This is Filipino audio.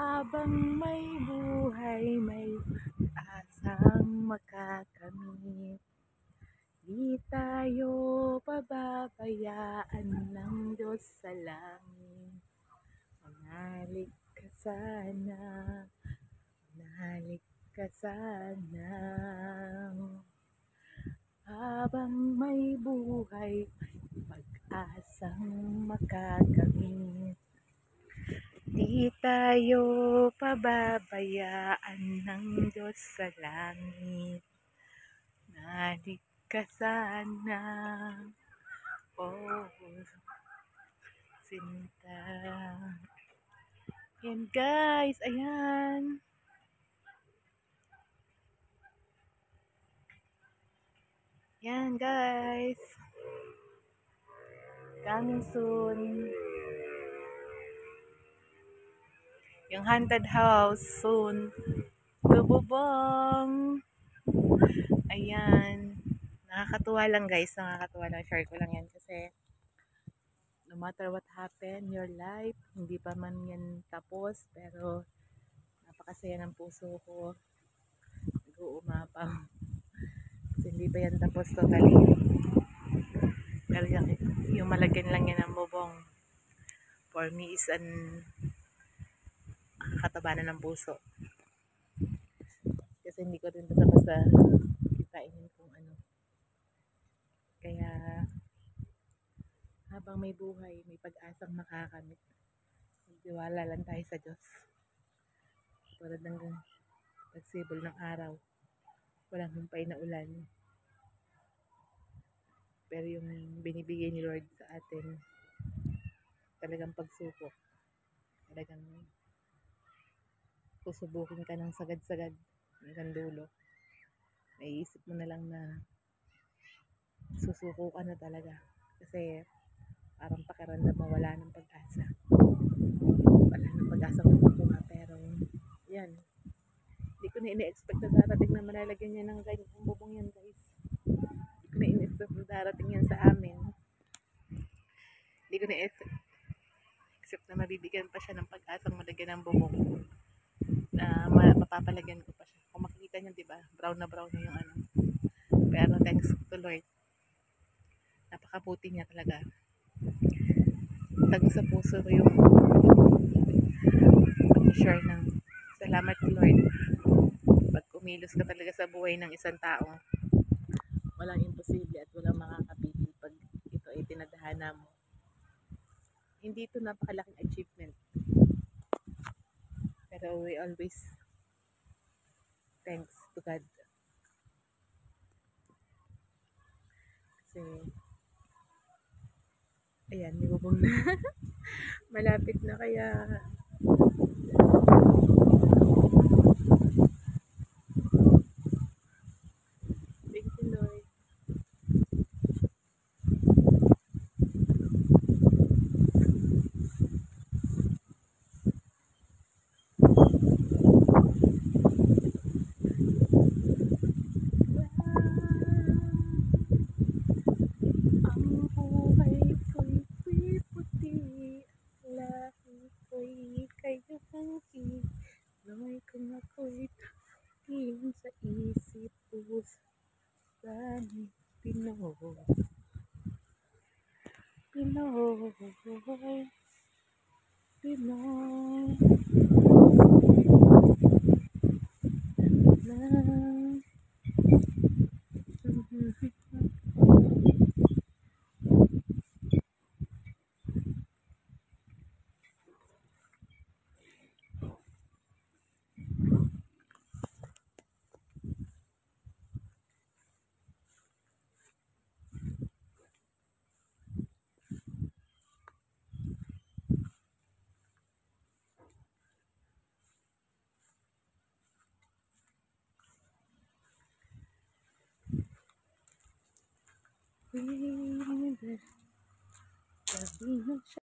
Habang may buhay, may asang makakamit. Di tayo pababayaan ng Diyos sa langit. Manalig ka sana, manalig ka sana. Habang may buhay, may pag-asang makakamit. Di tayo pababayaan ng Diyos sa langit. Manalig ka sana, oh sinta. Yan guys, ayan. Yan guys. Coming soon. Yung haunted house soon. Bububong. Ayan. Nakakatuwa lang guys. Nakakatuwa lang. Share ko lang yan kasi no matter what happen in your life, hindi pa man yan tapos, pero napakasaya ng puso ko. Nag-uumapaw. Kasi hindi pa yan tapos totally. Pero yung malagyan lang yan ng bubong, for me is an kakatabanan ng puso. Kasi hindi ko rin basta kitain kung ano. Kaya habang may buhay, may pag-asang makakamit. Magtiwala lang tayo sa Diyos. Tulad ng pagsibol ng araw, walang humpay na ulan. Pero yung binibigay ni Lord sa atin, talagang pagsubok. Talagang susubukin ka ng sagad-sagad hanggang dulo. Naiisip mo na lang na susuko ka na talaga. Kasi parang pakiramdam mo wala ng pag-asa. Wala ng pag-asa makukuha. Pero yan, hindi ko na ini-expect na darating na malalagyan niya ng ganyan bubong yan guys. Hindi ko na ini-expect na darating yan sa amin. Hindi ko na-expect na mabibigyan pa siya ng pag-asang malagyan ng bubong. Na mapapalagyan ko pa siya. Kung makikita niyo, di ba? Brown na brown na yung ano. Pero thanks to Lord. Napakabuti niya talaga. Tago sa puso ko yung pag-share ng salamat Lord. Pag kumilos ka talaga sa buhay ng isang tao, walang imposible at walang makakapigil pag ito ay tinadhana mo. Hindi ito napakalaking achievement. Pero we always thanks to God. Kasi ayan, nibubong na. Malapit na kaya thank you Lord. Ang buhay ko'y puti, lahi ko'y kayahanggi, Noy kung ako'y takin sa isip puso, langit Pinoy, Pinoy, Pinoy, lang. Sabi na siya.